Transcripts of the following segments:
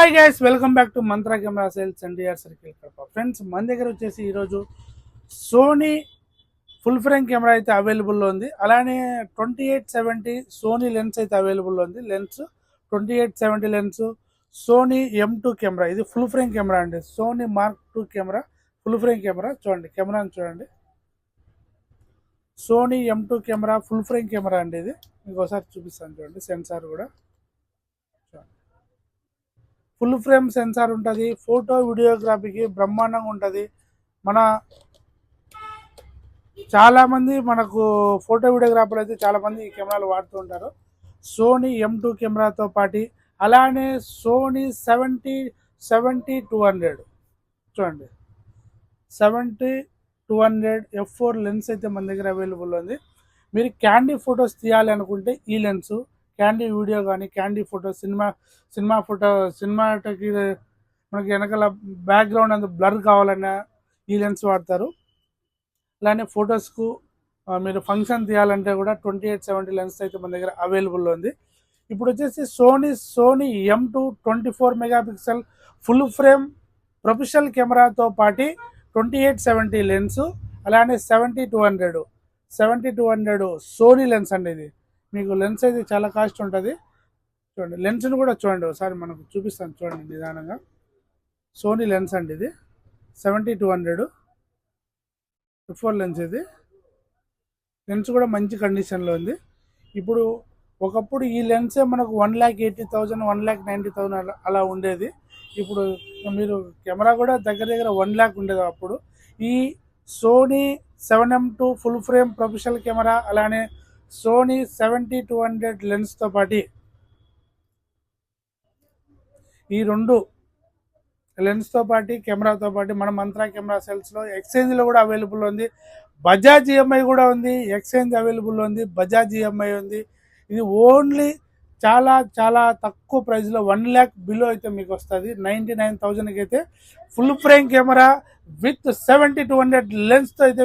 Hi guys, welcome back to Mantra camera sales and DR circle Kadapa. Friends, మన దగ్గర వచ్చేసి ఈరోజు సోనీ ఫుల్ ఫ్రేమ్ కెమెరా అయితే అవైలబుల్లో ఉంది. అలానే 2870 సోనీ లెన్స్ అయితే అవైలబుల్లో ఉంది. Lens 2870 lens, Sony M2 camera. ఇది ఫుల్ ఫ్రేమ్ కెమెరా అండి. Sony mark 2 camera, full frame camera. చూడండి, కెమెరాని చూడండి. Sony M2 camera, full frame camera అండి. ఇది మీకు ఒకసారి చూపిస్తాను చూడండి. సెన్సార్ కూడా ఫుల్ ఫ్రేమ్ సెన్సార్ ఉంటుంది. ఫోటో వీడియోగ్రఫీకి బ్రహ్మాండంగా ఉంటుంది. మన చాలామంది మనకు ఫోటో వీడియోగ్రాఫర్లు అయితే చాలామంది ఈ కెమెరాలు వాడుతూ ఉంటారు. సోనీ M2 కెమెరాతో పాటు అలానే సోనీ 70-200 చూడండి, 70-200 F4 లెన్స్ అయితే మన దగ్గర అవైలబుల్ ఉంది. మీరు క్యాండీ ఫొటోస్ తీయాలి అనుకుంటే ఈ లెన్స్, క్యాండీ వీడియో కానీ క్యాండీ ఫోటో, సినిమా ఫోటో, సినిమాకి మనకి వెనకాల బ్యాక్గ్రౌండ్ అంత బ్లర్ కావాలన్నా ఈ లెన్స్ వాడతారు. అలానే ఫొటోస్కు మీరు ఫంక్షన్ తీయాలంటే కూడా 2870 లెన్స్ అయితే మన దగ్గర అవైలబుల్లో ఉంది. ఇప్పుడు వచ్చేసి Sony M2 24 megapixel full frame professional కెమెరాతో పాటు 2870 లెన్స్, అలానే 70-200 సోనీ లెన్స్ అండి. ఇది మీకు లెన్స్ అయితే చాలా కాస్ట్ ఉంటుంది. చూడండి, లెన్స్ని కూడా చూడండి ఒకసారి, మనకు చూపిస్తాను చూడండి నిదానంగా. సోనీ లెన్స్ అండి. ఇది 70-200 F4 లెన్స్. ఇది లెన్స్ కూడా మంచి కండిషన్లో ఉంది. ఇప్పుడు ఒకప్పుడు ఈ లెన్సే మనకు 1,80,000 1,90,000 అలా ఉండేది. ఇప్పుడు మీరు కెమెరా కూడా దగ్గర 1 lakh ఉండేది అప్పుడు. ఈ Sony 7M2 full frame professional camera, అలానే సోనీ 70-200 లెన్స్తో పాటు ఈ రెండు లెన్స్తో పాటు కెమెరాతో పాటు మన మంత్రా కెమెరా సెల్స్లో ఎక్స్చేంజ్లో కూడా అవైలబుల్ ఉంది. బజాజ్ ఈఎంఐ కూడా ఉంది. ఎక్స్చేంజ్ అవైలబుల్ ఉంది, బజాజ్ ఈఎంఐ ఉంది. ఇది ఓన్లీ చాలా చాలా తక్కువ ప్రైస్లో 1 lakh బిలో అయితే మీకు వస్తుంది. 99,000కి అయితే ఫుల్ ఫ్రేమ్ కెమెరా విత్ 70-200 లెన్స్తో అయితే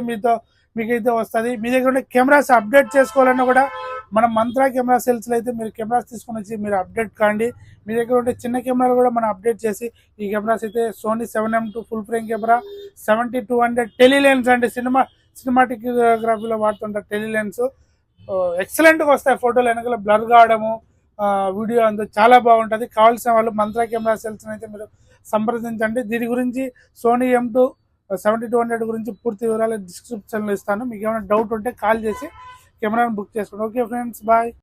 మీకైతే వస్తుంది. మీ దగ్గర ఉండే కెమెరాస్ అప్డేట్ చేసుకోవాలన్నా కూడా మన మంత్రా కెమెరా సెల్స్లో అయితే మీరు కెమెరాస్ తీసుకొని వచ్చి మీరు అప్డేట్ కాండి. మీ దగ్గర ఉండే చిన్న కెమెరాలు కూడా మనం అప్డేట్ చేసి ఈ కెమెరాస్ అయితే Sony 7M2 full frame camera, 70-200 tele lens అండి. సినిమాటిక్ గ్రఫీలో వాడుతుంటారు టెలి లెన్స్. ఎక్సలెంట్గా వస్తాయి ఫోటోలు, వెనకాల బ్లర్ కావడము, వీడియో అంతా చాలా బాగుంటుంది. కావాల్సిన వాళ్ళు మంత్రా కెమెరా సెల్స్ని అయితే మీరు సంప్రదించండి. దీని గురించి సోనీ M2 70-200 గురించి పూర్తి వివరాలు డిస్క్రిప్షన్లో ఇస్తాను. మీకు ఏమైనా డౌట్ ఉంటే కాల్ చేసి కెమెరాను బుక్ చేసుకోండి. Okay friends, bye.